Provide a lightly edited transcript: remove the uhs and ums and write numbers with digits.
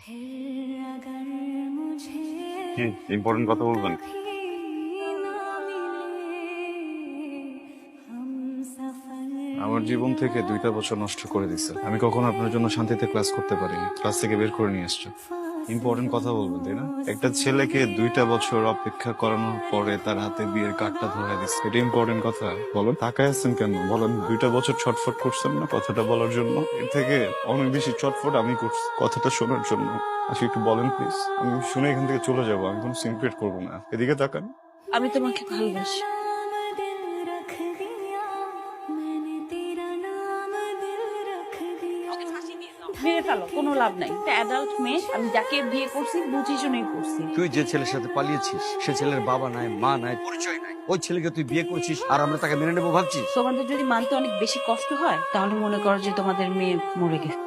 কি ইম্পর্টেন্ট কথা বলবেন? আমার জীবন থেকে 2টা বছর নষ্ট করে দিছে। আমি কখনো আপনার জন্য শান্তিতে ক্লাস করতে পারিনি, ক্লাস থেকে বের করে নিয়ে আসছে। ইম্পর্টেন্ট কথা বলবেন তাই না? একটা ছেলেকে 2টা বছর অপেক্ষা করানোর পরে তার হাতে বিয়ের কার্ডটা ধরে দিচ্ছে, এটা ইম্পর্টেন্ট কথা? বলেন, তাকায় আছেন কেন? বলেন, 2টা বছর ছটফট করছেন না কথাটা বলার জন্য? এর থেকে অনেক বেশি ছটফট আমি করছি কথাটা শোনার জন্য। আচ্ছা একটু বলেন প্লিজ, আমি শুনে এখান থেকে চলে যাবো, আমি কোনো সিনক্রেট করবো না। এদিকে তাকান। আমি তোমাকে ভালোবাসি। মেরে ফেলো, কোনো লাভ নাই। একটা অ্যাডাল্ট মেয়ে, আমি যাকে বিয়ে করছি বুঝি শুনেই করছি। তুই যে ছেলের সাথে পালিয়েছিস সে ছেলের বাবা নাই, মা নাই, পরিচয় নাই। ওই ছেলেকে তুই বিয়ে করছিস আর আমরা তাকে মেনে নেবো ভাবছিস? তোমাদের যদি মানতে অনেক বেশি কষ্ট হয় তাহলে মনে করো যে তোমাদের মেয়ে মরে গেছে।